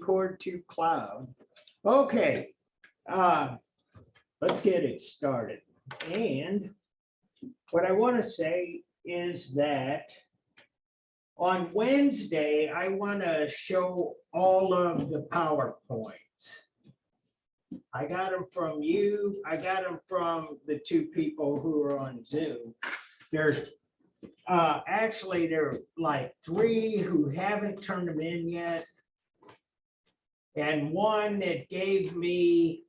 record to cloud. Okay, let's get it started. And what I want to say is that on Wednesday, I want to show all of the PowerPoints. I got them from you. I got them from the two people who are on Zoom. There's actually there are like 3 who haven't turned them in yet, and one that gave me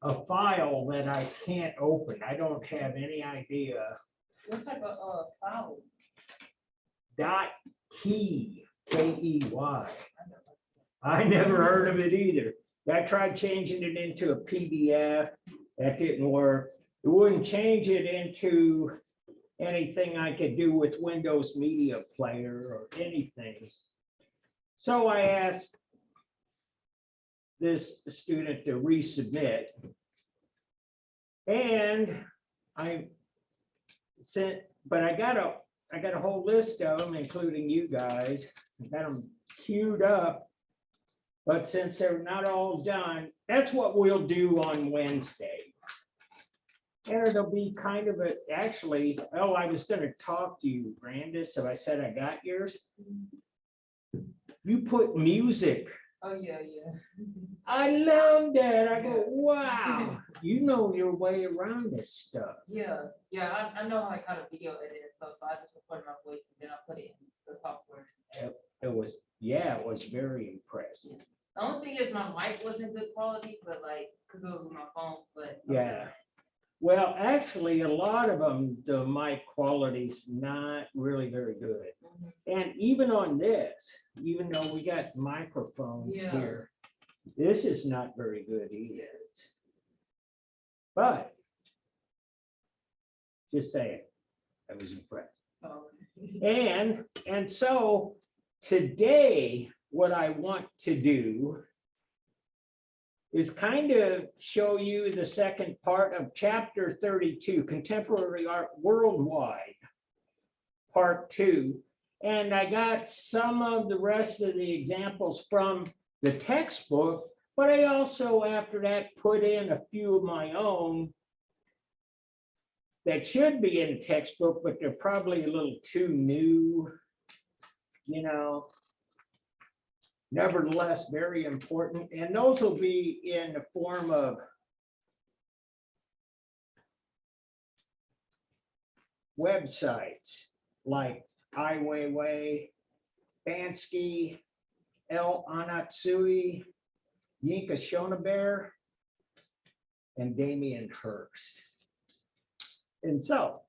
a file that I can't open. I don't have any idea. What type of file? .key, K-E-Y. I never heard of it either. I tried changing it into a PDF. That didn't work. It wouldn't change it into anything I could do with Windows Media Player or anything. So I asked this student to resubmit. And I sent, but I got a whole list of them, including you guys. I got them queued up. But since they're not all done, that's what we'll do on Wednesday. And it'll be kind of a, actually, oh, I was going to talk to you, Brandis. So I said I got yours. You put music. Oh, yeah. I love that. I go, wow, you know your way around this stuff. Yeah, I know how to video edit and stuff, so I just record my voice and then I put it in the software. It was very impressive. The only thing is my mic wasn't good quality, but like, because it was on my phone, but. Yeah. Well, actually, a lot of them, the mic quality's not really very good. And even on this, even though we got microphones here, this is not very good either. But just saying, I was impressed. And so today, what I want to do is kind of show you the second part of chapter 32, Contemporary Art Worldwide, part 2. And I got some of the rest of the examples from the textbook, but I also, after that, put in a few of my own that should be in the textbook, but they're probably a little too new, you know. Nevertheless, very important. And those will be in the form of websites like Ai Weiwei, Bansky, El Anatsui, Yinka Shonabear, and Damien Hirst. And so,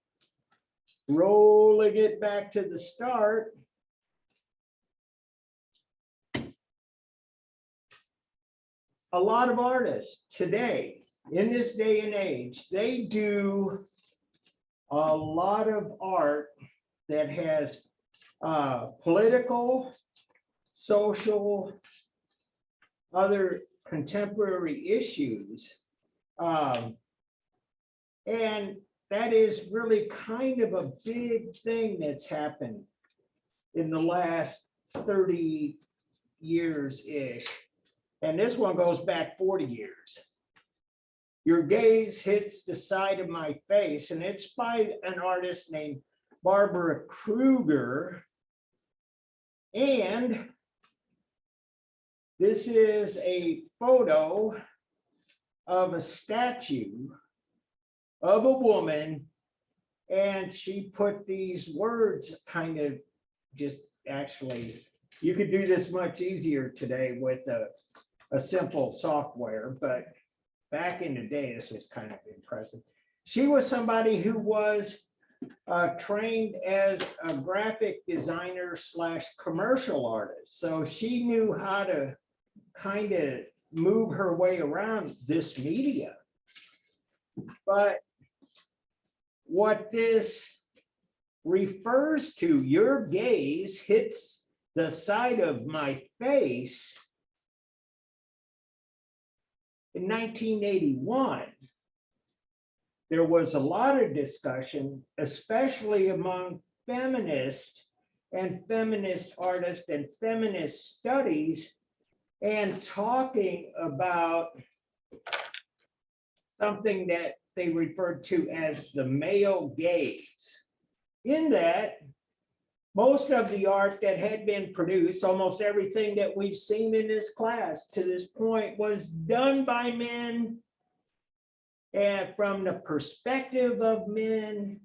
rolling it back to the start, a lot of artists today, in this day and age, they do a lot of art that has political, social, other contemporary issues. And that is really kind of a big thing that's happened in the last 30 years-ish. And this one goes back 40 years. Your gaze hits the side of my face, and it's by an artist named Barbara Kruger. And this is a photo of a statue of a woman, and she put these words kind of just actually, you could do this much easier today with a simple software, but back in the day, this was kind of impressive. She was somebody who was trained as a graphic designer / commercial artist. So she knew how to kind of move her way around this media. But what this refers to, your gaze hits the side of my face. In 1981, there was a lot of discussion, especially among feminists and feminist artists and feminist studies, and talking about something that they referred to as the male gaze. In that, most of the art that had been produced, almost everything that we've seen in this class to this point, was done by men and from the perspective of men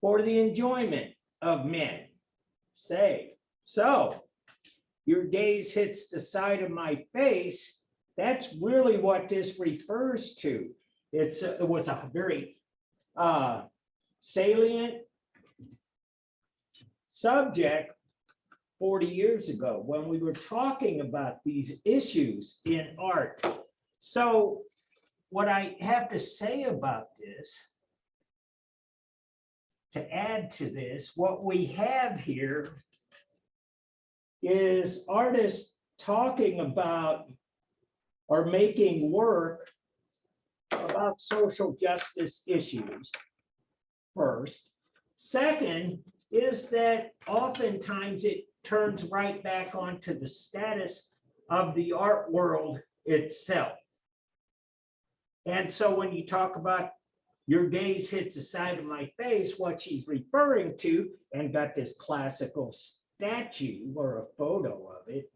for the enjoyment of men. Say, so your gaze hits the side of my face. That's really what this refers to. It was a very salient subject 40 years ago when we were talking about these issues in art. So what I have to say about this, to add to this, what we have here is artists talking about or making work about social justice issues first. Second is that oftentimes it turns right back onto the status of the art world itself. And so when you talk about your gaze hits the side of my face, what she's referring to, and got this classical statue or a photo of it,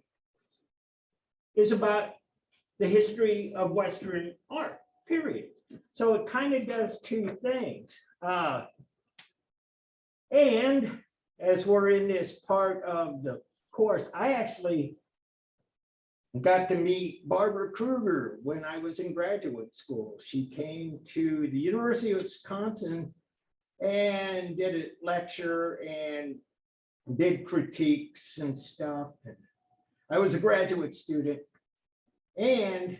is about the history of Western art, period. So it kind of does two things. And as we're in this part of the course, I actually got to meet Barbara Kruger when I was in graduate school. She came to the University of Wisconsin and did a lecture and did critiques and stuff. And I was a graduate student, and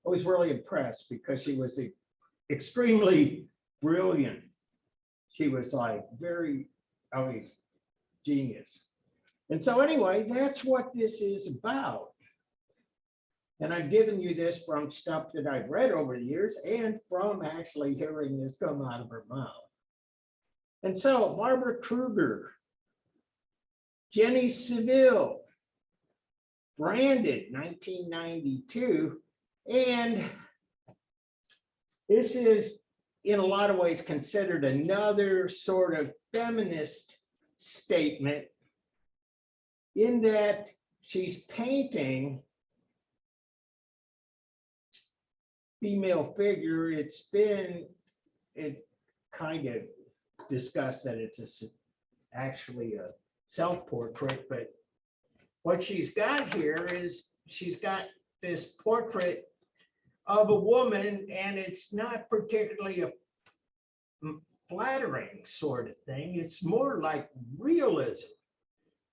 I was really impressed because she was extremely brilliant. She was like genius. And so anyway, that's what this is about. And I've given you this from stuff that I've read over the years and from actually hearing this come out of her mouth. And so Barbara Kruger, Jenny Seville, branded 1992. And this is in a lot of ways considered another sort of feminist statement, in that she's painting female figure. It's kind of discussed that it's actually a self-portrait, but what she's got here is she's got this portrait of a woman, and it's not particularly a flattering sort of thing. It's more like realism.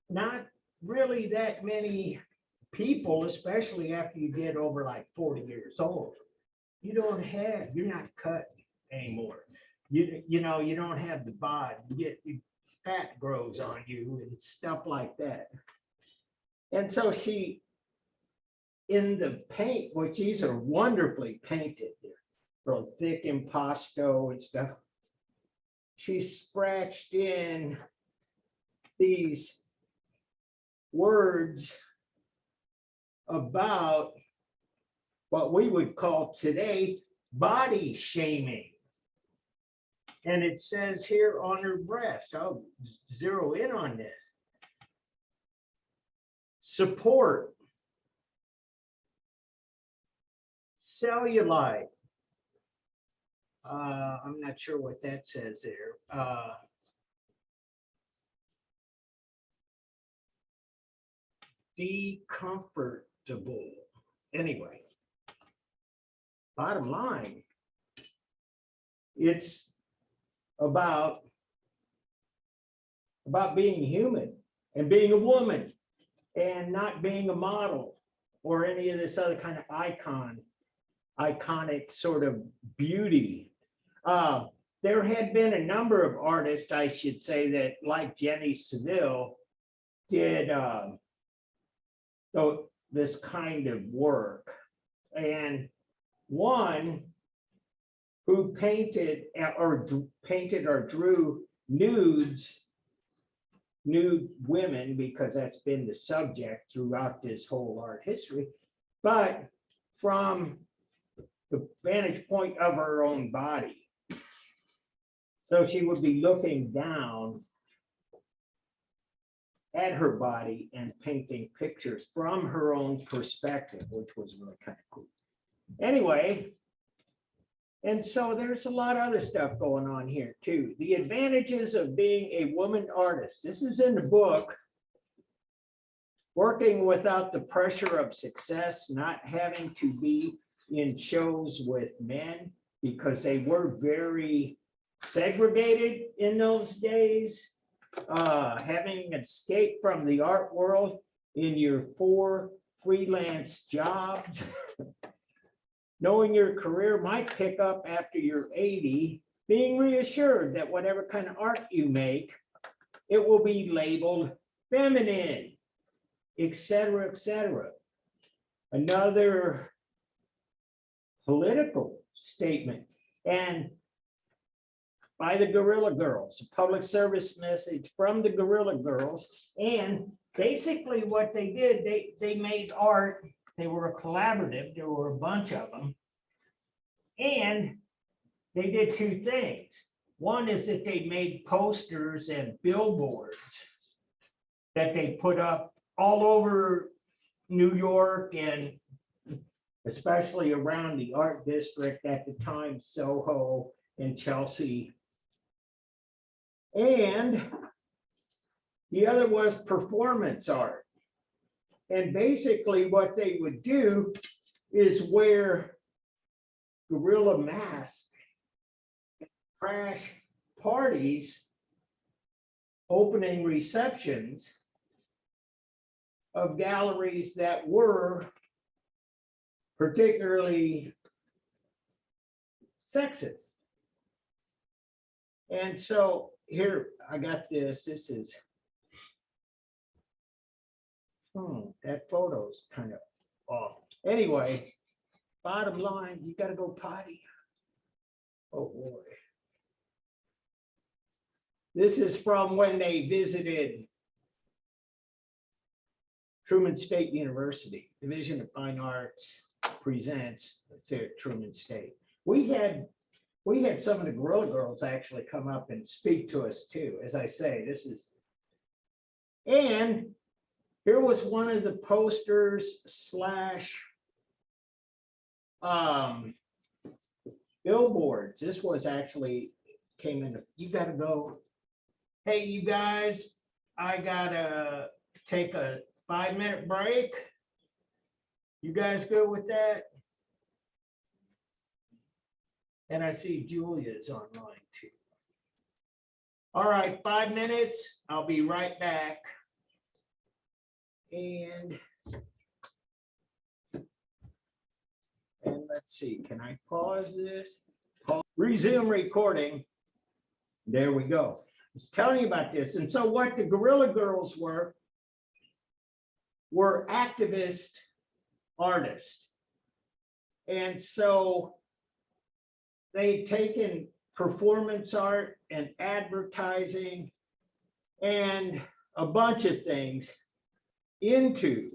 Not really that many people, especially after you get over like 40 years old, you're not cut anymore. You know, you don't have the bod, fat grows on you and stuff like that. And so she, in the paint, which these are wonderfully painted, from thick impasto and stuff, she scratched in these words about what we would call today body shaming. And it says here on her breast, I'll zero in on this: support, cellulite. I'm not sure what that says there. Decomfortable. Anyway, bottom line, it's about being human and being a woman and not being a model or any of this other kind of iconic sort of beauty. There had been a number of artists, I should say, that like Jenny Seville did this kind of work. And one who painted or drew nudes nude women because that's been the subject throughout this whole art history, but from the vantage point of her own body. So she would be looking down at her body and painting pictures from her own perspective, which was really kind of cool. Anyway, and so there's a lot of other stuff going on here too. The advantages of being a woman artist. This is in the book. Working without the pressure of success, not having to be in shows with men because they were very segregated in those days. Having escaped from the art world in your 4 freelance jobs. Knowing your career might pick up after you're 80, being reassured that whatever kind of art you make, it will be labeled feminine, etc., etc. Another political statement, and by the Guerrilla Girls, a public service message from the Guerrilla Girls. And basically what they did, they made art. They were a collaborative. There were a bunch of them. And they did 2 things. One is that they made posters and billboards that they put up all over New York and especially around the art district at the time, Soho and Chelsea. And the other was performance art. And basically what they would do is wear gorilla masks, crash parties, opening receptions of galleries that were particularly sexist. And so here, I got this. This is, that photo's kind of off. Anyway, bottom line, you got to go potty. Oh boy. This is from when they visited Truman State University. Division of Fine Arts presents to Truman State. We had some of the Guerrilla Girls actually come up and speak to us too. As I say, this is, and here was one of the posters slash billboards. This was actually came in. You got to go. Hey, you guys, I gotta take a 5-minute break. You guys go with that? And I see Julia's online too. All right, 5 minutes. I'll be right back. And let's see, can I pause this? Resume recording. There we go. I was telling you about this. And so what the Guerrilla Girls were activist artists. And so they'd taken performance art and advertising and a bunch of things into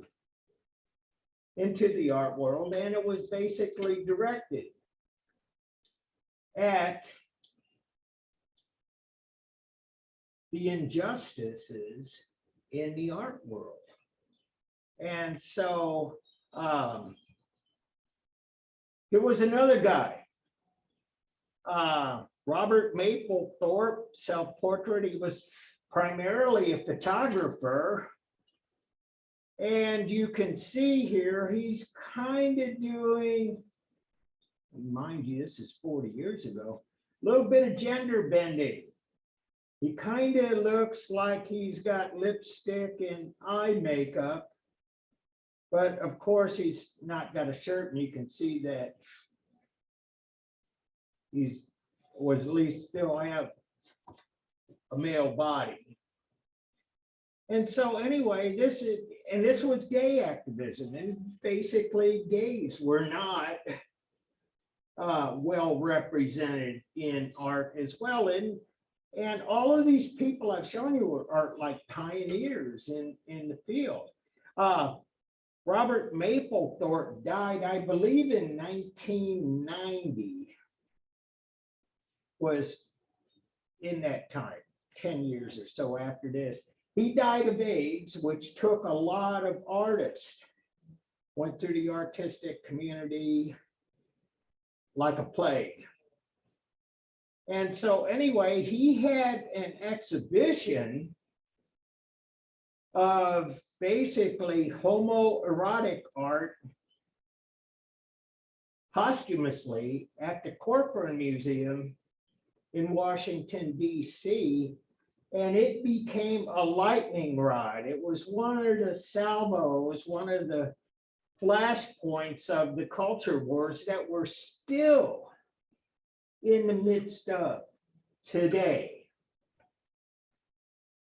the art world, and it was basically directed at the injustices in the art world. And so there was another guy, Robert Mapplethorpe, self-portrait. He was primarily a photographer. And you can see here, he's kind of doing, mind you, this is 40 years ago, a little bit of gender bending. He kind of looks like he's got lipstick and eye makeup. But of course, he's not got a shirt, and you can see that was at least still have a male body. And so anyway, this was gay activism, and basically gays were not well represented in art as well. And all of these people I've shown you are like pioneers in the field. Robert Mapplethorpe died, I believe, in 1990, was in that time, 10 years or so after this. He died of AIDS, which took a lot of artists, went through the artistic community like a plague. And so anyway, he had an exhibition of basically homoerotic art posthumously at the Corcoran Museum in Washington, D.C., and it became a lightning rod. It was one of the salvos, one of the flashpoints of the culture wars that we're still in the midst of today.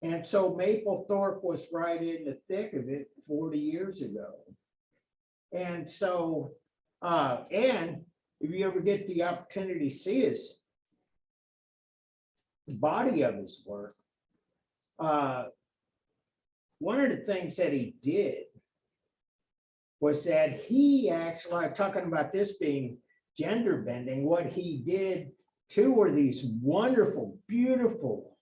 And so Mapplethorpe was right in the thick of it 40 years ago. And so, and if you ever get the opportunity to see the body of his work, one of the things that he did was that he actually, I'm talking about this being gender bending, what he did too were these wonderful, beautiful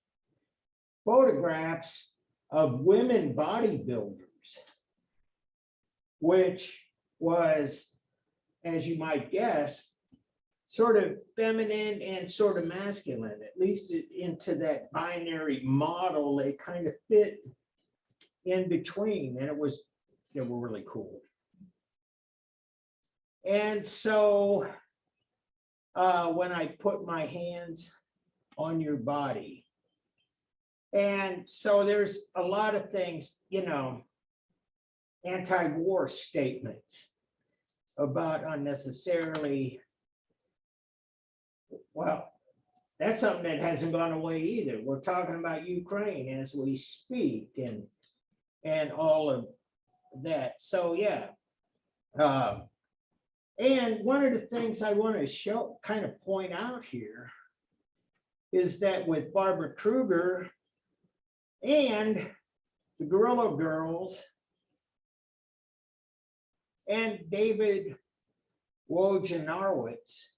photographs of women bodybuilders, which was, as you might guess, sort of feminine and sort of masculine, at least into that binary model. They kind of fit in between, and they were really cool. And so when I put my hands on your body, and so there's a lot of things, you know, anti-war statements about unnecessarily, well, that's something that hasn't gone away either. We're talking about Ukraine as we speak, and all of that. So yeah. And one of the things I want to kind of point out here is that with Barbara Kruger and the Guerrilla Girls and David Wojnarowicz,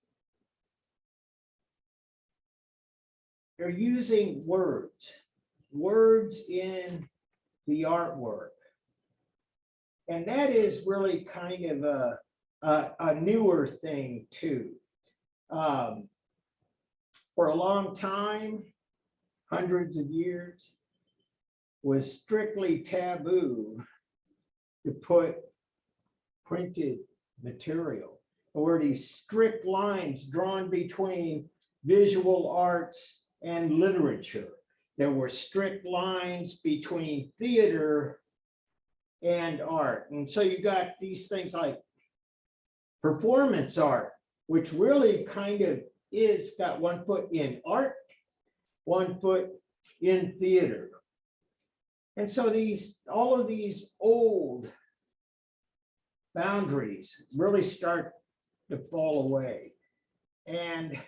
they're using words in the artwork. And that is really kind of a newer thing too. For a long time, hundreds of years, was strictly taboo to put printed material. There were these strict lines drawn between visual arts and literature. There were strict lines between theater and art. And so you got these things like performance art, which really kind of got one foot in art, one foot in theater. And so all of these old boundaries really start to fall away. And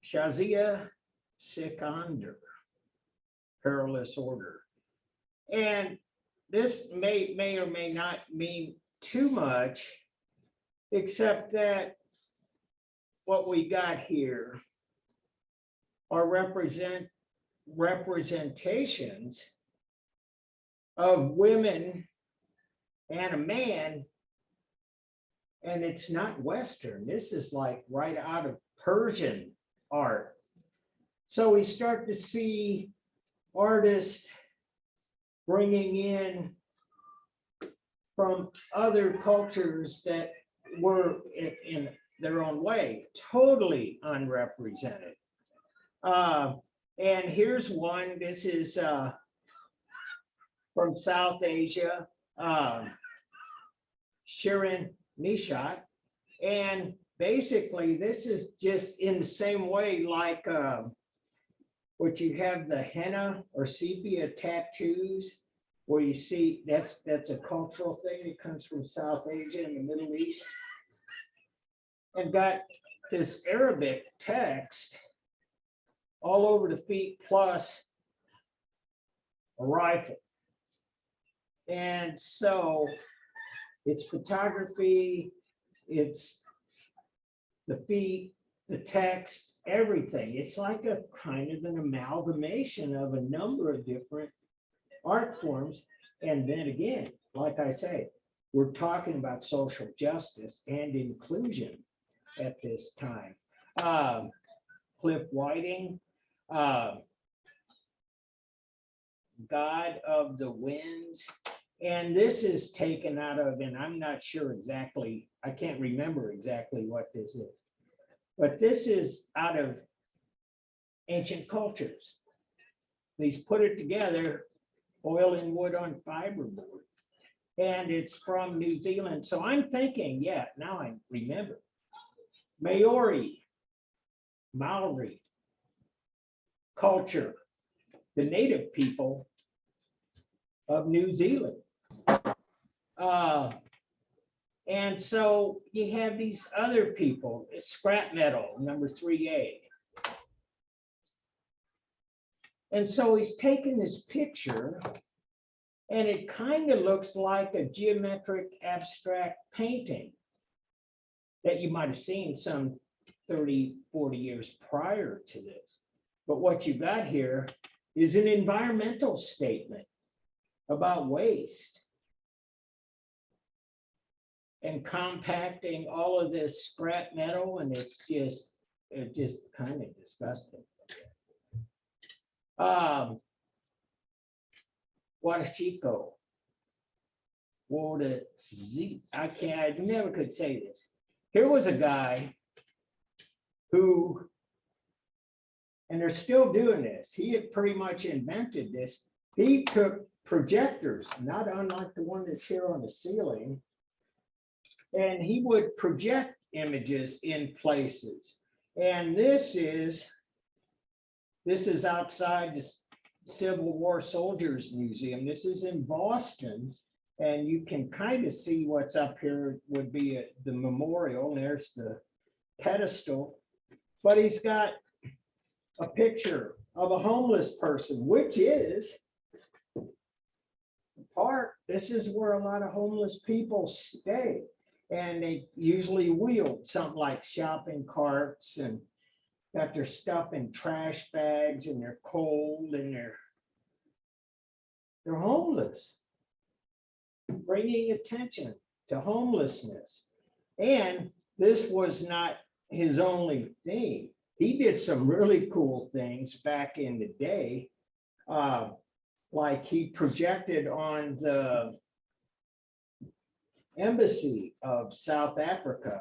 Shazia Sikander, Perilous Order. And this may or may not mean too much, except that what we got here are representations of women and a man, and it's not Western. This is like right out of Persian art. So we start to see artists bringing in from other cultures that were in their own way totally unrepresented. And here's one. This is from South Asia, Shirin Nishat. And basically, this is just in the same way like what you have the henna or sepia tattoos, where you see that's a cultural thing. It comes from South Asia and the Middle East. and got this Arabic text all over the feet plus a rifle. And so it's photography, it's the feet, the text, everything. It's like a kind of an amalgamation of a number of different art forms. And then again, like I say, we're talking about social justice and inclusion at this time. Cliff Whiting, God of the Winds. And this is taken out of, and I'm not sure exactly, I can't remember exactly what this is, but this is out of ancient cultures. He's put it together, oil and wood on fiberboard, and it's from New Zealand. So I'm thinking, yeah, now I remember. Maori culture, the native people of New Zealand. And so you have these other people, scrap metal, number 3A. And so he's taken this picture and it kind of looks like a geometric abstract painting that you might have seen some 30, 40 years prior to this. But what you got here is an environmental statement about waste and compacting all of this scrap metal, and it's just kind of disgusting. Huarachico. I never could say this. Here was a guy who, and they're still doing this, he had pretty much invented this. He took projectors, not unlike the one that's here on the ceiling, and he would project images in places. And this is outside the Civil War Soldiers Museum. This is in Boston, and you can kind of see what's up here would be the memorial. There's the pedestal, but he's got a picture of a homeless person, which is the park. This is where a lot of homeless people stay. And they usually wield something like shopping carts and got their stuff in trash bags, and they're cold and they're homeless. Bringing attention to homelessness. And this was not his only thing. He did some really cool things back in the day. Like he projected on the embassy of South Africa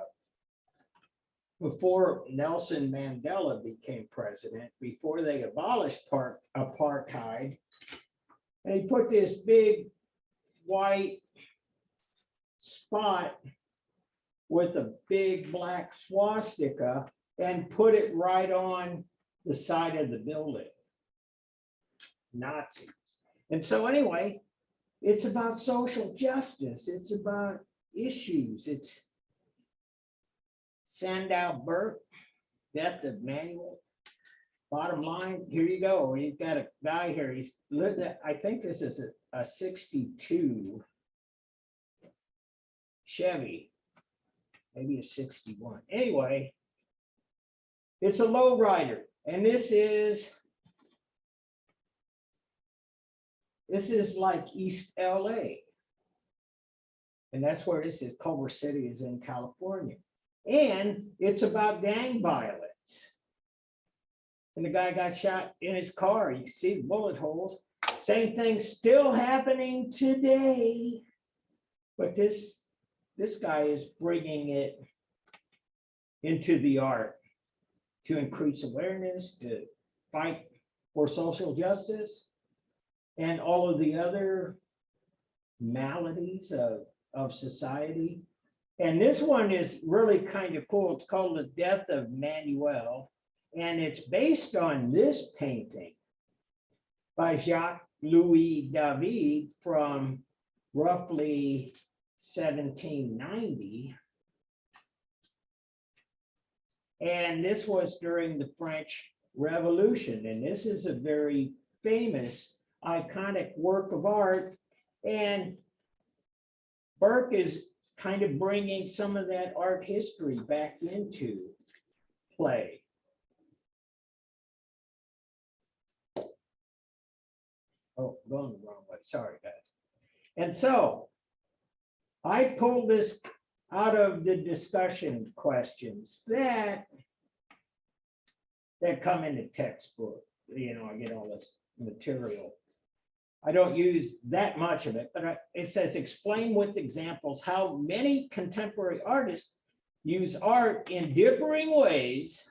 before Nelson Mandela became president, before they abolished apartheid. And he put this big white spot with a big black swastika and put it right on the side of the building. Nazis. And so anyway, it's about social justice. It's about issues. It's Sandow Burke, death of Manuel. Bottom line, here you go. You've got a guy here. He's lived at, I think this is a 62 Chevy, maybe a 61. Anyway, it's a lowrider, and this is like East LA. And that's where this is. Culver City is in California. And it's about gang violence. And the guy got shot in his car. You can see the bullet holes. Same thing still happening today. But this guy is bringing it into the art to increase awareness, to fight for social justice, and all of the other maladies of society. And this one is really kind of cool. It's called The Death of Manuel. And it's based on this painting by Jacques-Louis David from roughly 1790. And this was during the French Revolution. And this is a very famous, iconic work of art. And Burke is kind of bringing some of that art history back into play. Oh, going the wrong way. Sorry, guys. And so I pulled this out of the discussion questions that come in the textbook. You know, I get all this material. I don't use that much of it, but it says explain with examples how many contemporary artists use art in differing ways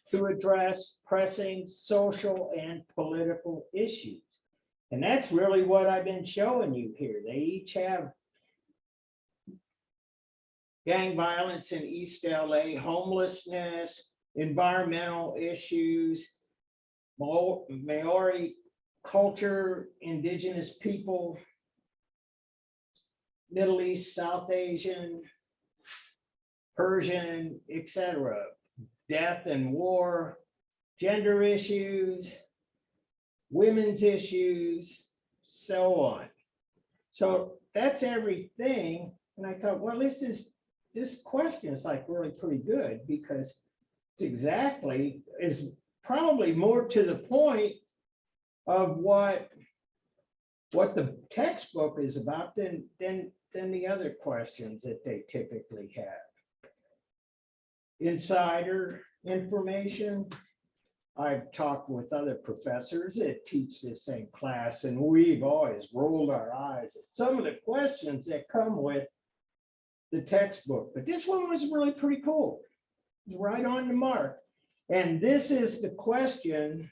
to address pressing social and political issues. And that's really what I've been showing you here. They each have gang violence in East LA, homelessness, environmental issues, Maori culture, indigenous people, Middle East, South Asian, Persian, etc., death and war, gender issues, women's issues, so on. So that's everything. And I thought, well, this question is like really pretty good because it's exactly is probably more to the point of what the textbook is about than the other questions that they typically have. Insider information. I've talked with other professors that teach this same class, and we've always rolled our eyes at some of the questions that come with the textbook. But this one was really pretty cool. It's right on the mark. And this is the question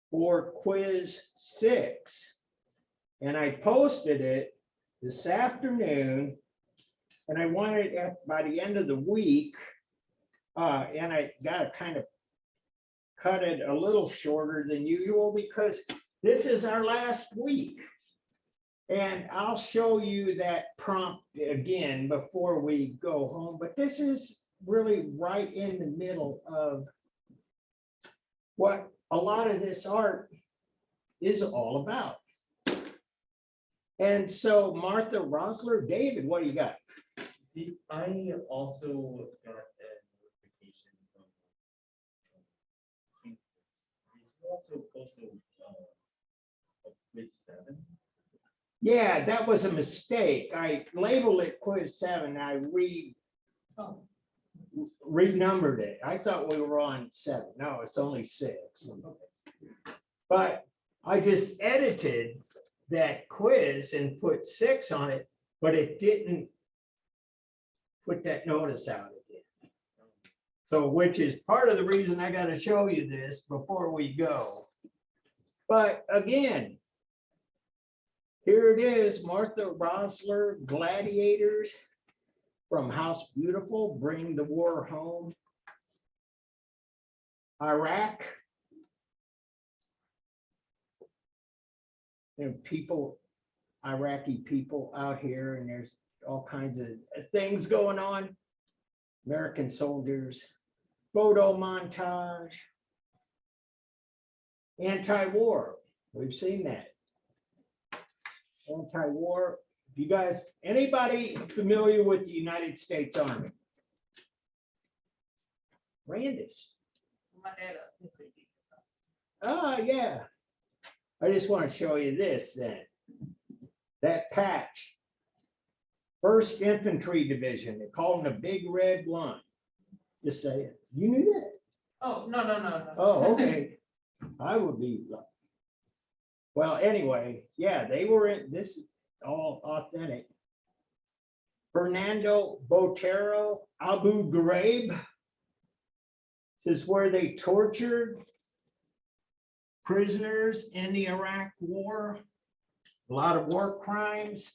for quiz 6. And I posted it this afternoon. And I wanted it by the end of the week. And I got to kind of cut it a little shorter than usual because this is our last week. And I'll show you that prompt again before we go home. But this is really right in the middle of what a lot of this art is all about. And so Martha Rosler, David, what do you got? I also got a notification from also quiz 7. Yeah, that was a mistake. I labeled it quiz 7. I renumbered it. I thought we were on 7. No, it's only 6. But I just edited that quiz and put 6 on it, but it didn't put that notice out again. So, which is part of the reason I got to show you this before we go. But again, here it is, Martha Rosler, Gladiators from House Beautiful, Bring the War Home. Iraq. There are people, Iraqi people out here, and there's all kinds of things going on. American soldiers, photo montage, anti-war. We've seen that. Anti-war. You guys, anybody familiar with the United States Army? Randis. My dad, Yeah. I just want to show you this then. That patch. 1st Infantry Division. They call them the Big Red Line. Just say it. You knew that? oh, no. Oh, okay. I would be. Well, anyway, yeah, they were in this is all authentic. Fernando Botero, Abu Ghraib. This is where they tortured prisoners in the Iraq War. A lot of war crimes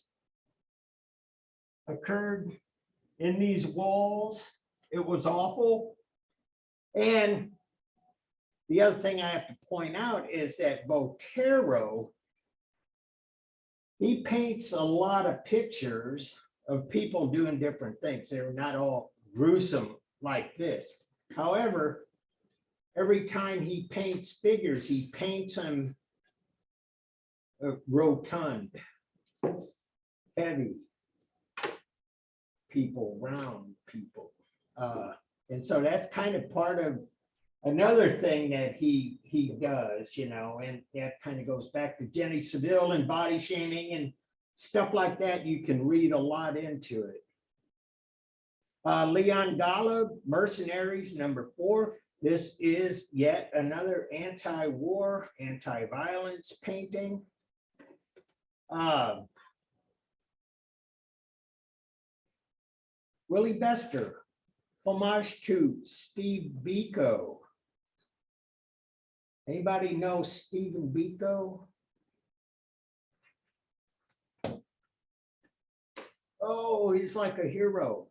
occurred in these walls. It was awful. And the other thing I have to point out is that Botero, he paints a lot of pictures of people doing different things. They're not all gruesome like this. However, every time he paints figures, he paints them rotund, heavy people, round people. And so that's kind of part of another thing that he does, you know, and that kind of goes back to Jenny Seville and body shaming and stuff like that. You can read a lot into it. Leon Golub, Mercenaries, #4. This is yet another anti-war, anti-violence painting. Willie Bester, homage to Steve Biko. Anybody know Stephen Biko? Oh, he's like a hero.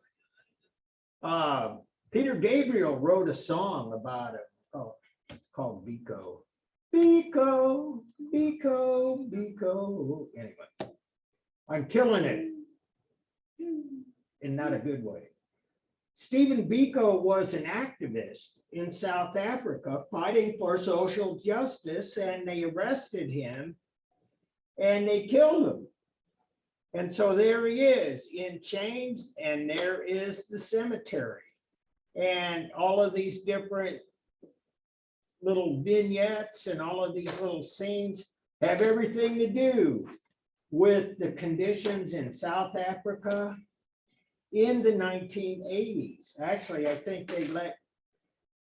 Peter Gabriel wrote a song about it. Oh, it's called Biko. Biko, Biko, Biko. Anyway, I'm killing it in not a good way. Stephen Biko was an activist in South Africa fighting for social justice, and they arrested him and they killed him. And so there he is in chains, and there is the cemetery. And all of these different little vignettes and all of these little scenes have everything to do with the conditions in South Africa in the 1980s. Actually, I think they let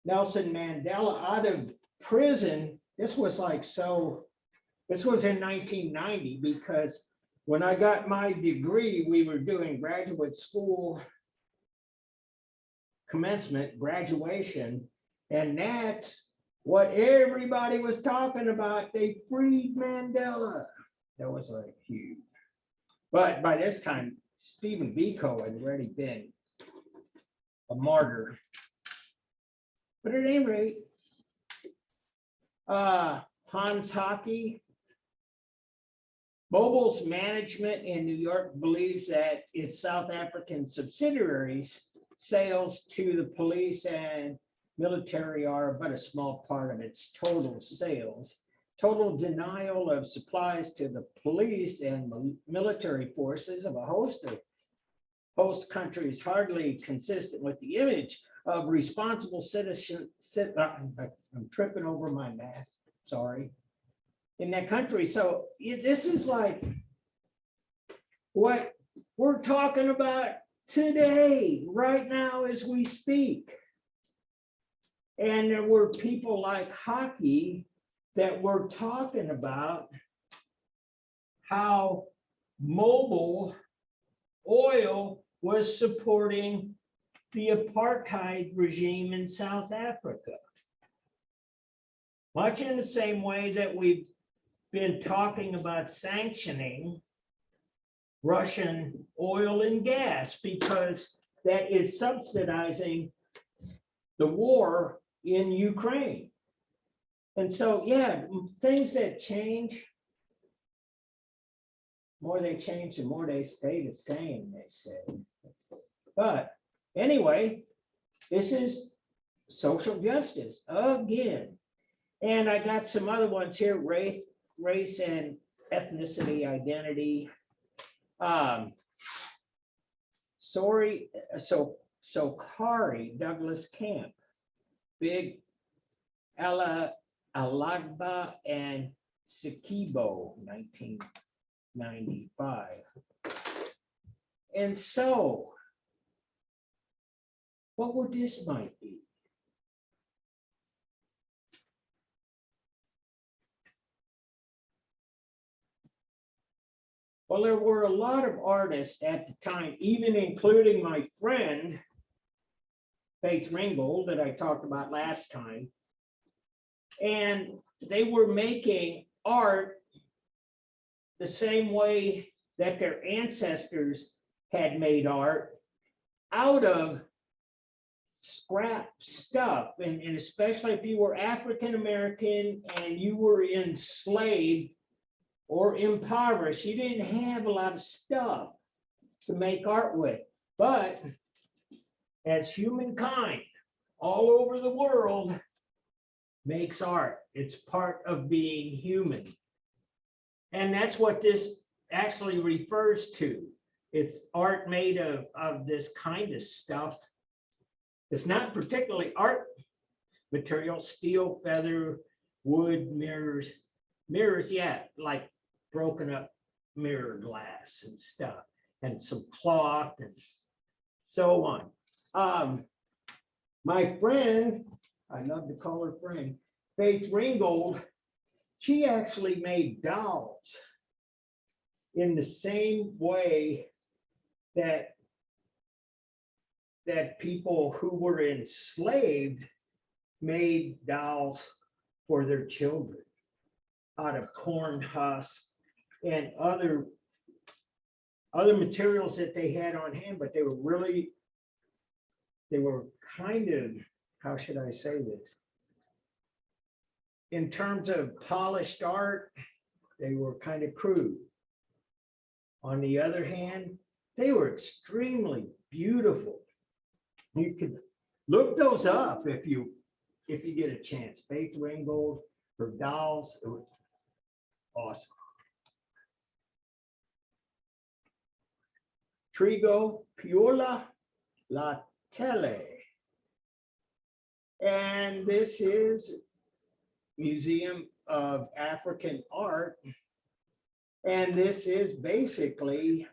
Nelson Mandela out of prison. This was in 1990, because when I got my degree, we were doing graduate school commencement, graduation, and that's what everybody was talking about. They freed Mandela. That was like huge. But by this time, Stephen Biko had already been a martyr. But at any rate, Hans Hockey, Mobil's management in New York believes that its South African subsidiaries sales to the police and military are but a small part of its total sales. Total denial of supplies to the police and military forces of a host countries hardly consistent with the image of responsible citizen. I'm tripping over my mask, sorry. In that country. So this is like what we're talking about today, right now as we speak. And there were people like Hockey that were talking about how Mobil Oil was supporting the apartheid regime in South Africa. Much in the same way that we've been talking about sanctioning Russian oil and gas, because that is subsidizing the war in Ukraine. And so, yeah, things that change, more they change, the more they stay the same, they say. But anyway, this is social justice again. And I got some other ones here, race and ethnicity identity. Kari Douglas Camp, Big Alagba and Sikibo, 1995. And so, what would this might be? Well, there were a lot of artists at the time, even including my friend, Faith Ringgold, that I talked about last time. And they were making art the same way that their ancestors had made art, out of scrap stuff. And especially if you were African American and you were enslaved or impoverished, you didn't have a lot of stuff to make art with. But as humankind, all over the world makes art. It's part of being human. And that's what this actually refers to. It's art made of this kind of stuff. It's not particularly art material, steel, feather, wood, mirrors. Mirrors, yeah, like broken up mirror glass and stuff, and some cloth and so on. My friend, I love to call her friend, Faith Ringgold, she actually made dolls in the same way that people who were enslaved made dolls for their children out of corn husk and other materials that they had on hand, but they were kind of, how should I say this? In terms of polished art, they were kind of crude. On the other hand, they were extremely beautiful. You could look those up if you get a chance. Faith Ringgold, her dolls, it was awesome. Trigo Piola La Tele. And this is Museum of African Art. And this is basically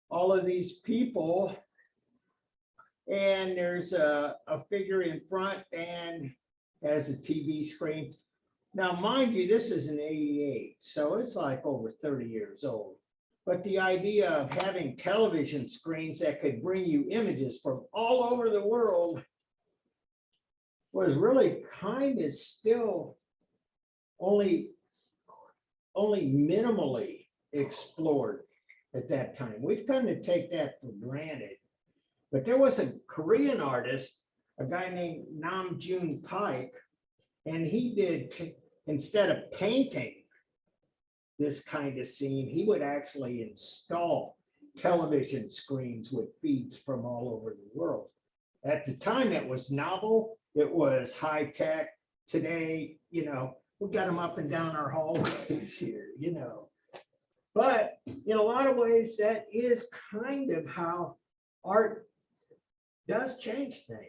all of these people. And there's a figure in front and has a TV screen. Now, mind you, this is an 88, so it's like over 30 years old. But the idea of having television screens that could bring you images from all over the world was really kind of still only minimally explored at that time. We've come to take that for granted. But there was a Korean artist, a guy named Nam June Paik, and he did, instead of painting this kind of scene, he would actually install television screens with feeds from all over the world. At the time, it was novel, it was high tech. Today, you know, we've got them up and down our hallways here, you know. But in a lot of ways, that is kind of how art does change things,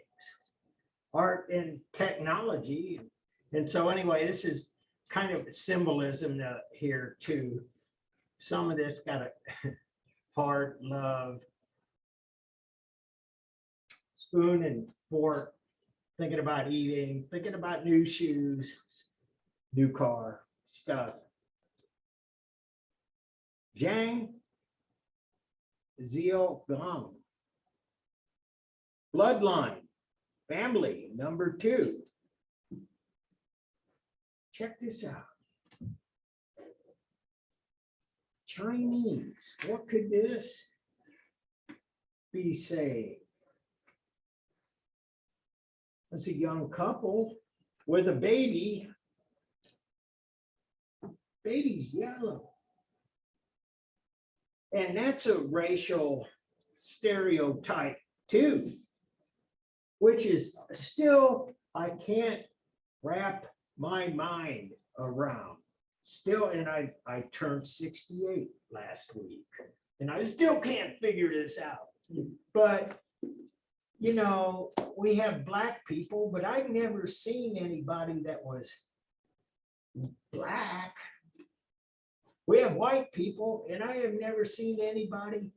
art and technology. And so anyway, this is kind of symbolism here too. Some of this got a heart, love, spoon and fork, thinking about eating, thinking about new shoes, new car, stuff. Zhang Ziaogong. Bloodline, family, number 2. Check this out. Chinese, what could this be saying? That's a young couple with a baby. Baby's yellow. And that's a racial stereotype too, which is still, I can't wrap my mind around. Still, and I turned 68 last week, and I still can't figure this out. But, you know, we have Black people, but I've never seen anybody that was Black. We have white people, and I have never seen anybody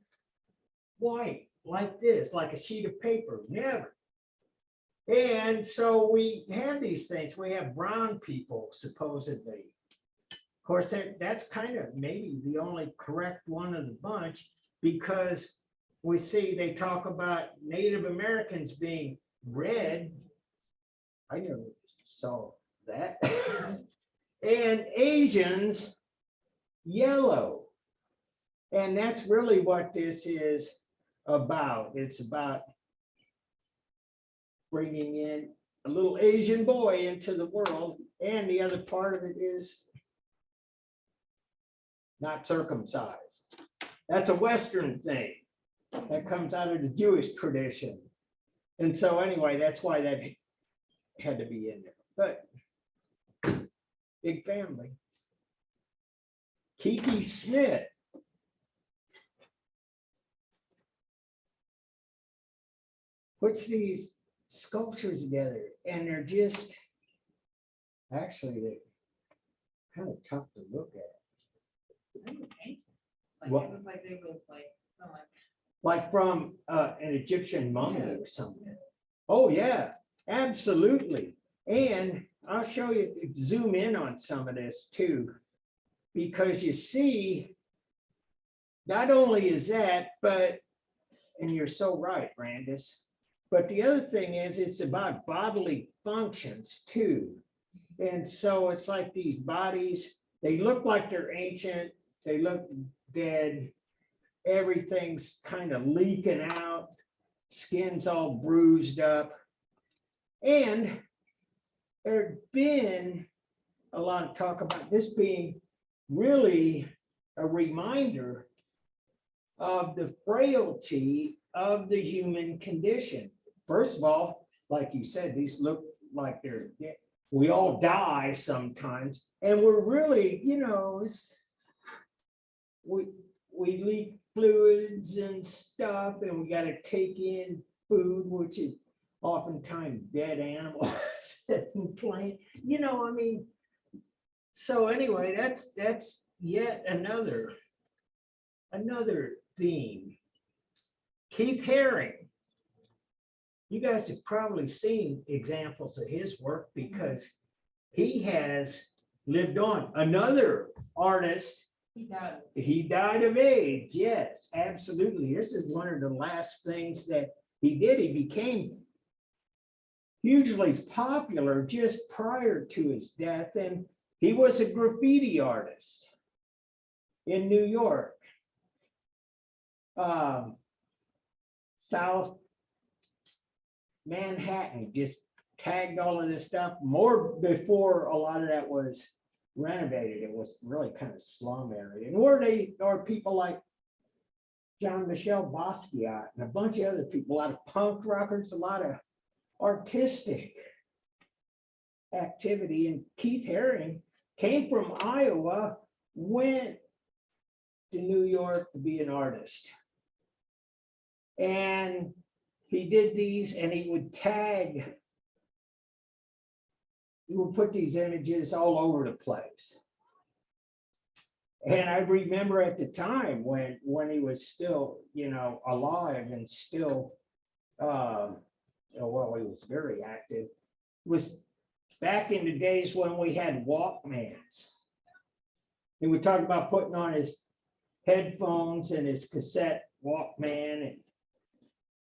white like this, like a sheet of paper, never. And so we have these things. We have brown people, supposedly. Of course, that's kind of maybe the only correct one of the bunch, because we see they talk about Native Americans being red. I never saw that. And Asians, yellow. And that's really what this is about. It's about bringing in a little Asian boy into the world. And the other part of it is not circumcised. That's a Western thing that comes out of the Jewish tradition. And so anyway, that's why that had to be in there, but big family. Kiki Smith. Puts these sculptures together and they're just, actually, they're kind of tough to look at. I didn't think, Like, What? it was like they was like, I'm like, Like from an Egyptian mummy or something. Oh, yeah, absolutely. And I'll show you, zoom in on some of this too. Because you see, not only is that, but, and you're so right, Brandis, but the other thing is it's about bodily functions too. And so it's like these bodies, they look like they're ancient, they look dead. Everything's kind of leaking out, skin's all bruised up. And there's been a lot of talk about this being really a reminder of the frailty of the human condition. First of all, like you said, these look like they're, we all die sometimes, and we're really, we leak fluids and stuff, and we got to take in food, which is oftentimes dead animals and plant, I mean. So anyway, that's yet another theme. Keith Haring. You guys have probably seen examples of his work because he has lived on. Another artist, he died. he died of AIDS. Yes, absolutely. This is one of the last things that he did. He became hugely popular just prior to his death, and he was a graffiti artist in New York, South Manhattan, just tagged all of this stuff more before a lot of that was renovated. It was really kind of slum area. And where they are people like Jean-Michel Basquiat and a bunch of other people, a lot of punk rockers, a lot of artistic activity. And Keith Haring came from Iowa, went to New York to be an artist. And he did these, and he would put these images all over the place. And I remember at the time when he was still, alive and still, well, he was very active, was back in the days when we had Walkmans. He would talk about putting on his headphones and his cassette Walkman and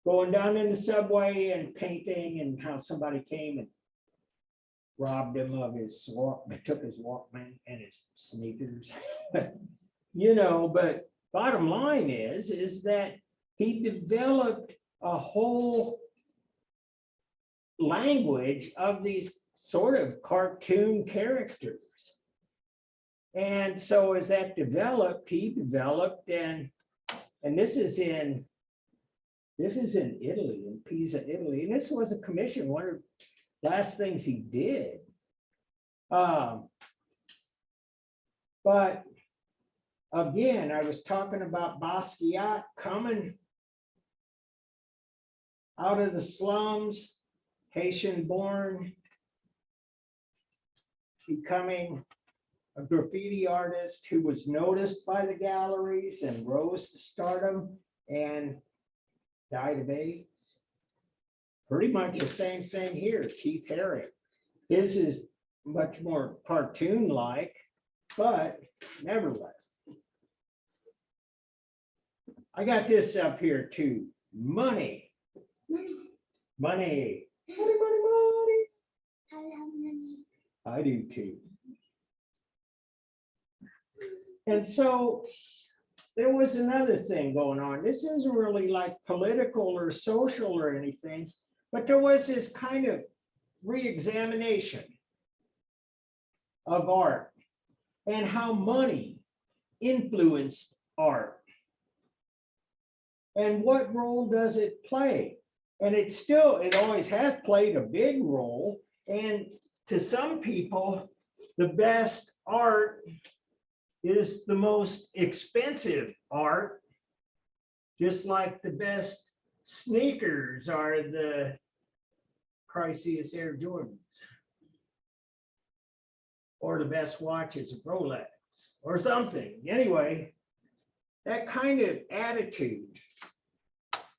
going down in the subway and painting, and how somebody came and robbed him of his took his Walkman and his sneakers. But bottom line is that he developed a whole language of these sort of cartoon characters. And so as that developed, he developed, and this is in Italy, in Pisa, Italy. And this was a commission, one of the last things he did. But again, I was talking about Basquiat coming out of the slums, Haitian born, becoming a graffiti artist who was noticed by the galleries and rose to stardom and died of AIDS. Pretty much the same thing here, Keith Haring. His is much more cartoon-like, but nevertheless. I got this up here too, money. Money. Money. I love money. I do too. And so there was another thing going on. This isn't really like political or social or anything, but there was this kind of re-examination of art and how money influenced art. And what role does it play And it always has played a big role. And to some people, the best art is the most expensive art. Just like the best sneakers are the priciest Air Jordans. Or the best watches of Rolex or something. Anyway, that kind of attitude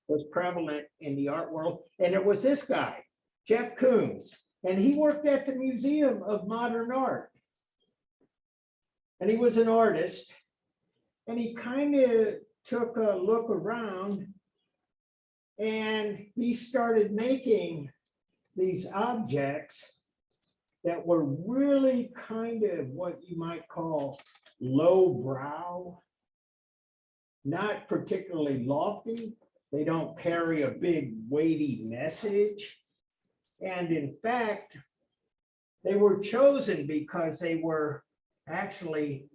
was prevalent in the art world. And there was this guy, Jeff Koons, and he worked at the Museum of Modern Art. And he was an artist, and he kind of took a look around and he started making these objects that were really kind of what you might call lowbrow, not particularly lofty. They don't carry a big weighty message. And in fact, they were chosen because they were actually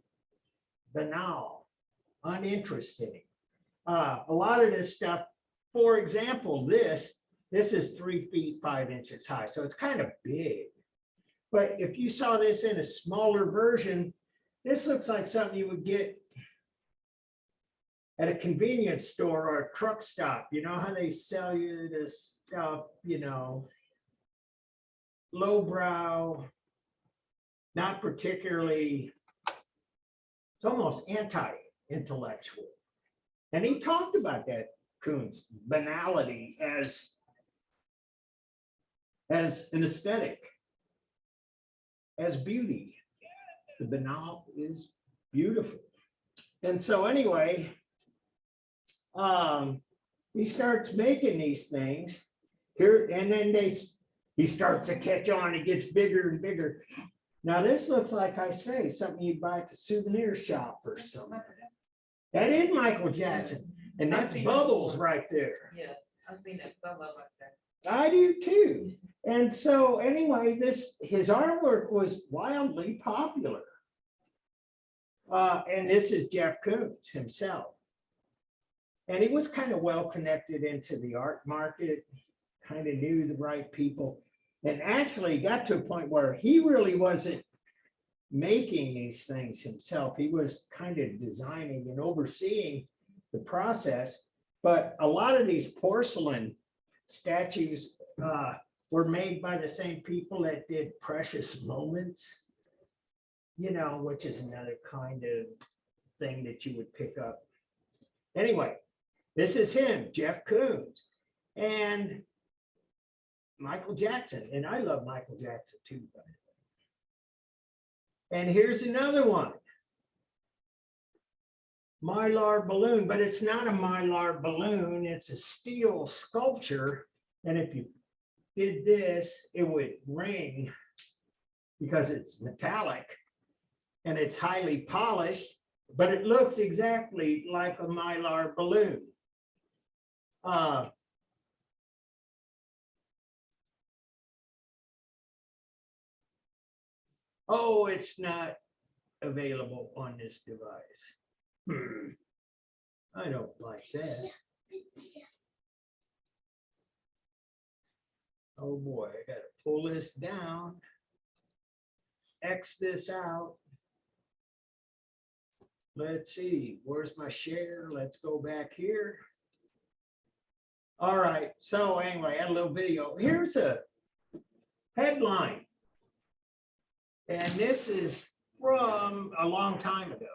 banal, uninteresting. A lot of this stuff, for example, this is 3 feet 5 inches high, so it's kind of big. But if you saw this in a smaller version, this looks like something you would get at a convenience store or a truck stop. You know how they sell you this stuff, you know, lowbrow, not particularly, it's almost anti-intellectual. And he talked about that, Koons, banality as an aesthetic, as beauty. The banal is beautiful. And so anyway, he starts making these things here, and then he starts to catch on. It gets bigger and bigger. Now this looks like, I say, something you'd buy at the souvenir shop or something. That is Michael Jackson, and that's Bubbles right there. Yeah, I've seen that. I love that. I do too. And so anyway, his artwork was wildly popular. And this is Jeff Koons himself. And he was kind of well connected into the art market, kind of knew the right people, and actually got to a point where he really wasn't making these things himself. He was kind of designing and overseeing the process. But a lot of these porcelain statues were made by the same people that did Precious Moments, you know, which is another kind of thing that you would pick up. Anyway, this is him, Jeff Koons, and Michael Jackson. And I love Michael Jackson too, by the way. And here's another one. Mylar balloon, but it's not a Mylar balloon, it's a steel sculpture. And if you did this, it would ring because it's metallic and it's highly polished, but it looks exactly like a Mylar balloon. Oh, it's not available on this device. I don't like that. Oh boy, I gotta pull this down. X this out. Let's see, where's my share? Let's go back here. All right, so anyway, I had a little video. Here's a headline. And this is from a long time ago.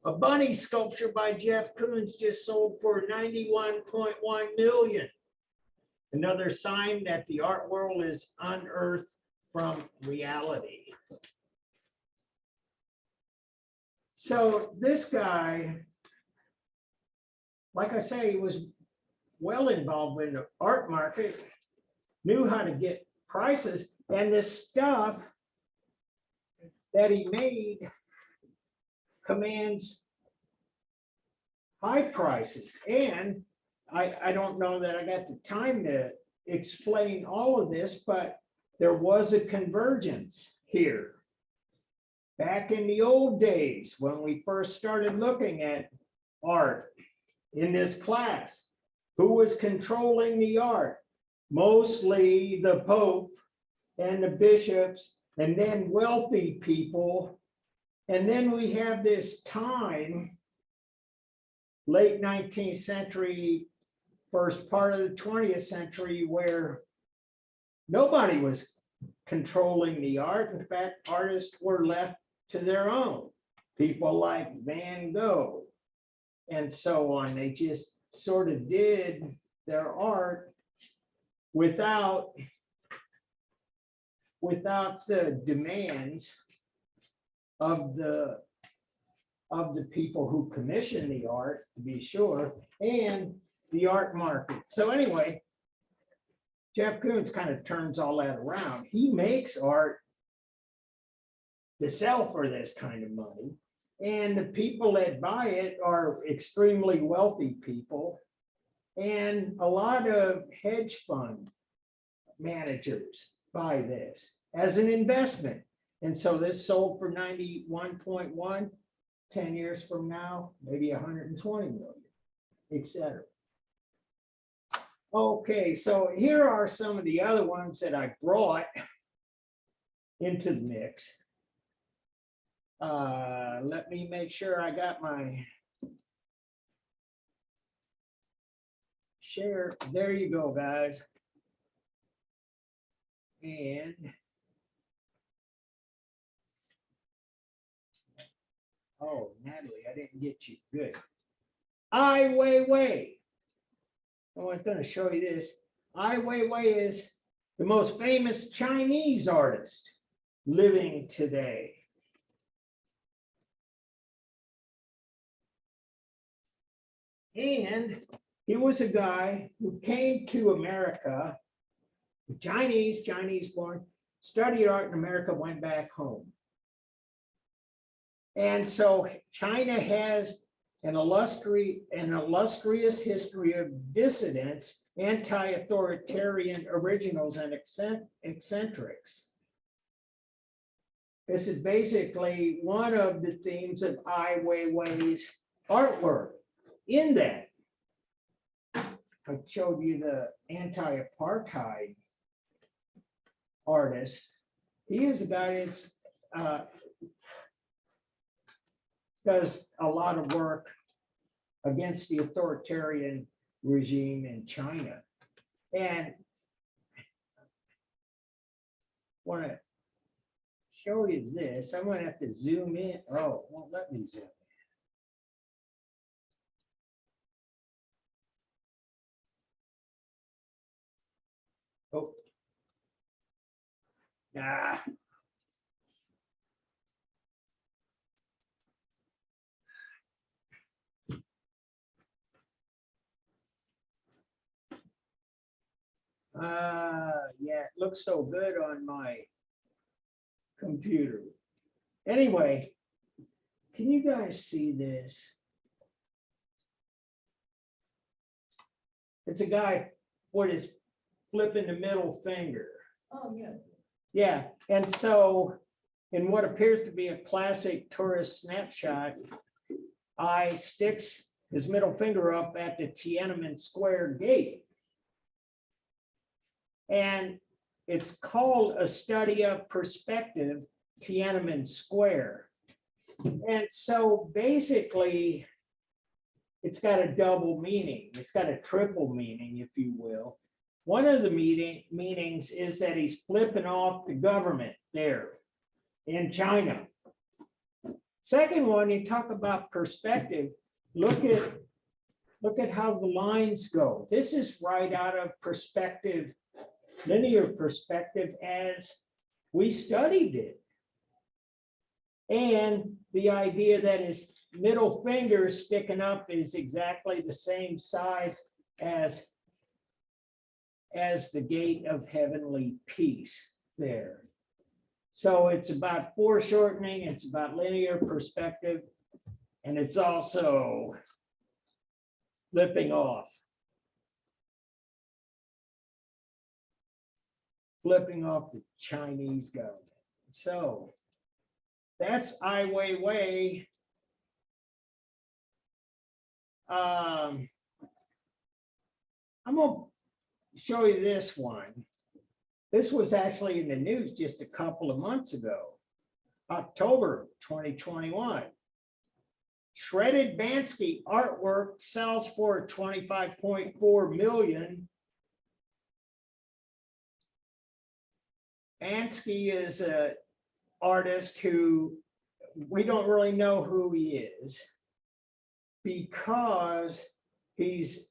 A bunny sculpture by Jeff Koons just sold for $91.1 million. Another sign that the art world is unearthed from reality. So this guy, like I say, he was well involved in the art market, knew how to get prices, and this stuff that he made commands high prices. And I don't know that I got the time to explain all of this, but there was a convergence here. Back in the old days, when we first started looking at art in this class, who was controlling the art? Mostly the Pope and the bishops, and then wealthy people. And then we have this time, late 19th century, first part of the 20th century, where nobody was controlling the art. In fact, artists were left to their own. People like Van Gogh and so on. They just sort of did their art without the demands of the people who commission the art, to be sure, and the art market. So anyway, Jeff Koons kind of turns all that around. He makes art to sell for this kind of money. And the people that buy it are extremely wealthy people and a lot of hedge fund managers buy this as an investment. And so this sold for 91.1, 10 years from now, maybe 120 million, etc. Okay, so here are some of the other ones that I brought into the mix. Let me make sure I got my share. There you go, guys. And oh, Natalie, I didn't get you. Good. Ai Weiwei. I was going to show you this. Ai Weiwei is the most famous Chinese artist living today. And he was a guy who came to America, Chinese born, studied art in America, went back home. And so China has an illustrious history of dissidents, anti-authoritarian originals, and eccentrics. This is basically one of the themes of Ai Weiwei's artwork. In that, I showed you the anti-apartheid artist. He is a guy that's does a lot of work against the authoritarian regime in China. And want to show you this. I'm going to have to zoom in. Oh, it won't let me zoom in. Oh. Ah. Yeah, it looks so good on my computer. Anyway, can you guys see this? It's a guy what is flipping the middle finger. Oh, yeah. Yeah, and so in what appears to be a classic tourist snapshot, I sticks his middle finger up at the Tiananmen Square gate. And it's called A Study of Perspective, Tiananmen Square. And so basically, it's got a double meaning. It's got a triple meaning, if you will. One of the meanings is that he's flipping off the government there in China. Second one, you talk about perspective. Look at how the lines go. This is right out of perspective, linear perspective as we studied it. And the idea that his middle finger sticking up is exactly the same size as the gate of heavenly peace there. So it's about foreshortening, it's about linear perspective, and it's also flipping off. Flipping off the Chinese government. So that's Ai Weiwei. I'm gonna show you this one. This was actually in the news just a couple of months ago, October 2021. Shredded Bansky artwork sells for 25.4 million. Bansky is an artist who we don't really know who he is because he's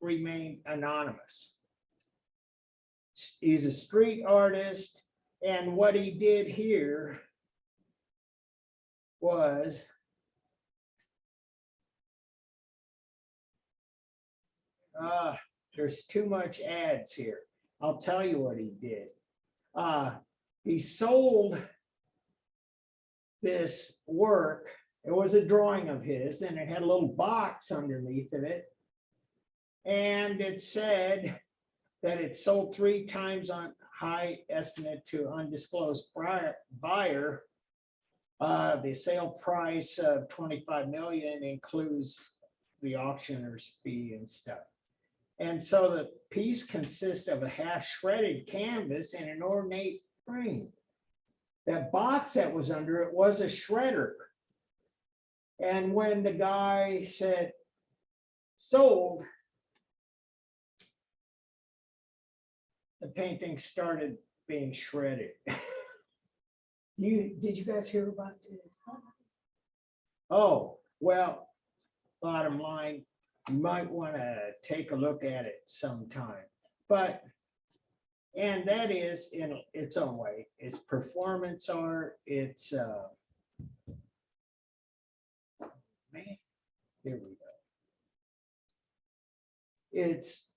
remained anonymous. He's a street artist, and what he did here was there's too much ads here. I'll tell you what he did. He sold this work. It was a drawing of his, and it had a little box underneath of it. And it said that it sold 3 times on high estimate to undisclosed buyer. The sale price of 25 million includes the auctioneer's fee and stuff. And so the piece consists of a half shredded canvas and an ornate frame. That box that was under it was a shredder. And when the guy said sold, the painting started being shredded. Did you guys hear about this? Oh, well, bottom line, you might want to take a look at it sometime. But, and that is in its own way, it's performance art, it's, man, here we go. It's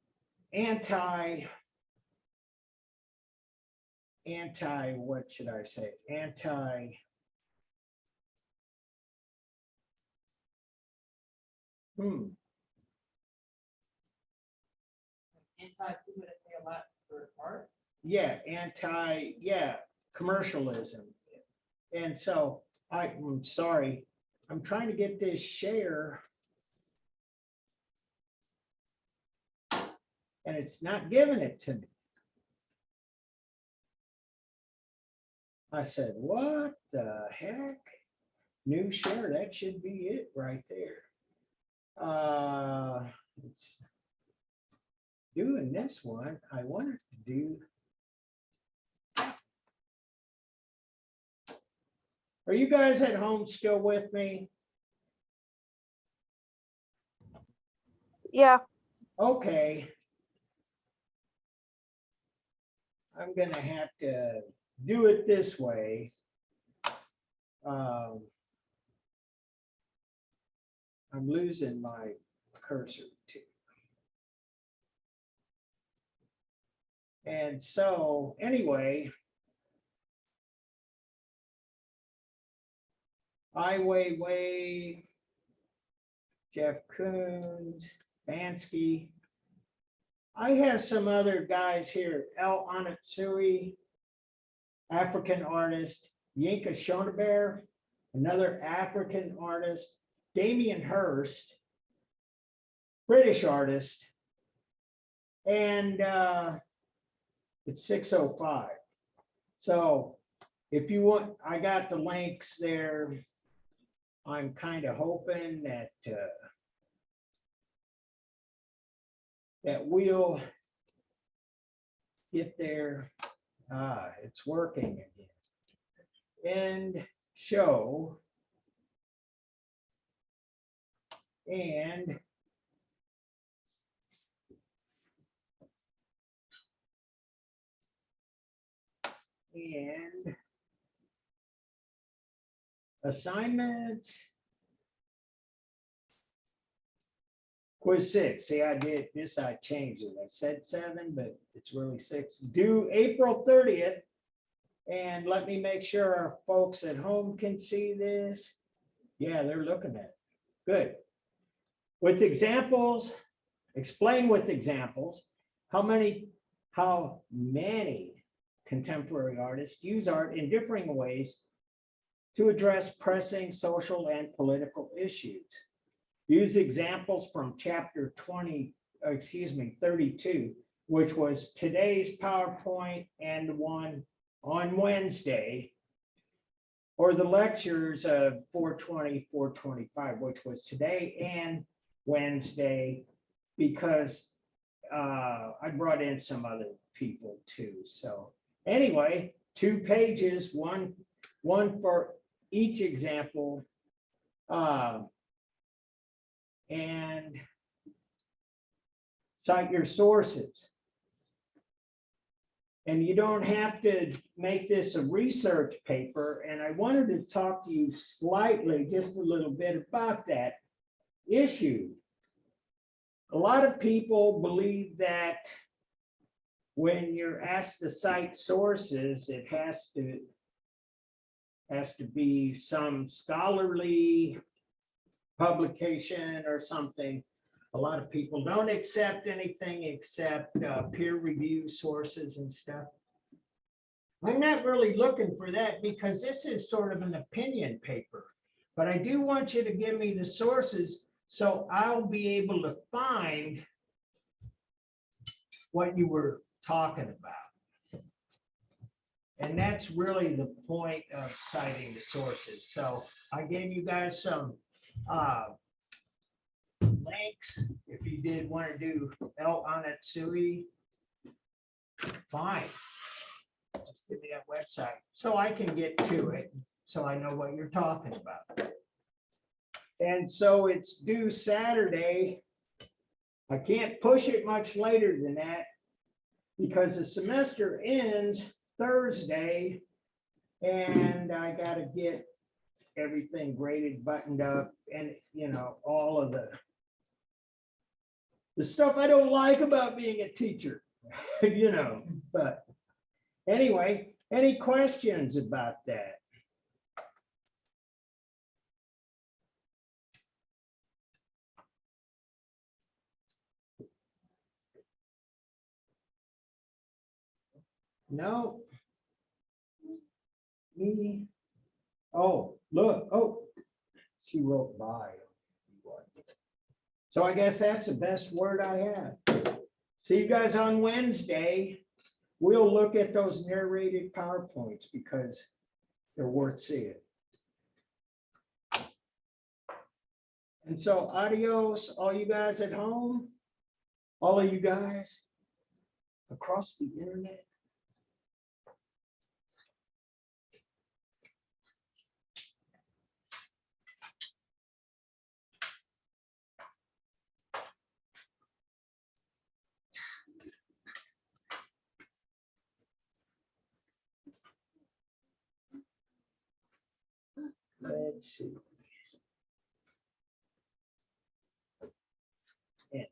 what should I say? Anti-food that pay a lot for art. Yeah, commercialism. And so I'm sorry, I'm trying to get this share. And it's not giving it to me. I said, what the heck? New share, that should be it right there. It's doing this one. I wanted to do. Are you guys at home still with me? Yeah. Okay. I'm gonna have to do it this way. I'm losing my cursor too. And so anyway, Ai Weiwei, Jeff Koons, Bansky. I have some other guys here, El Anatsui, African artist, Yinka Schonebeer, another African artist, Damien Hirst, British artist, and it's 6:05. So if you want, I got the links there. I'm kind of hoping that that we'll get there. It's working again. End show. And assignments. Quiz 6. See, I did this, I changed it. I said 7, but it's really 6. Due April 30th. And let me make sure our folks at home can see this. Yeah, they're looking at it. Good. With examples, explain with examples how many contemporary artists use art in differing ways to address pressing social and political issues. Use examples from chapter 20 excuse me, 32, which was today's PowerPoint and the one on Wednesday, or the lectures of 420, 425, which was today and Wednesday, because I brought in some other people too. So anyway, 2 pages, one for each example. And cite your sources. And you don't have to make this a research paper. And I wanted to talk to you slightly, just a little bit about that issue. A lot of people believe that when you're asked to cite sources, it has to be some scholarly publication or something. A lot of people don't accept anything except peer review sources and stuff. I'm not really looking for that because this is sort of an opinion paper, but I do want you to give me the sources so I'll be able to find what you were talking about. And that's really the point of citing the sources. So I gave you guys some links. If you did want to do El Anatsui, fine. Just give me that website so I can get to it, so I know what you're talking about. And so it's due Saturday. I can't push it much later than that because the semester ends Thursday and I got to get everything graded, buttoned up, and all of the stuff I don't like about being a teacher, but anyway, any questions about that? No. Me. Oh, look. Oh, she wrote by. So I guess that's the best word I have. See you guys on Wednesday. We'll look at those narrated PowerPoints because they're worth seeing. And so adios, all you guys at home, all of you guys across the internet. Let's see. And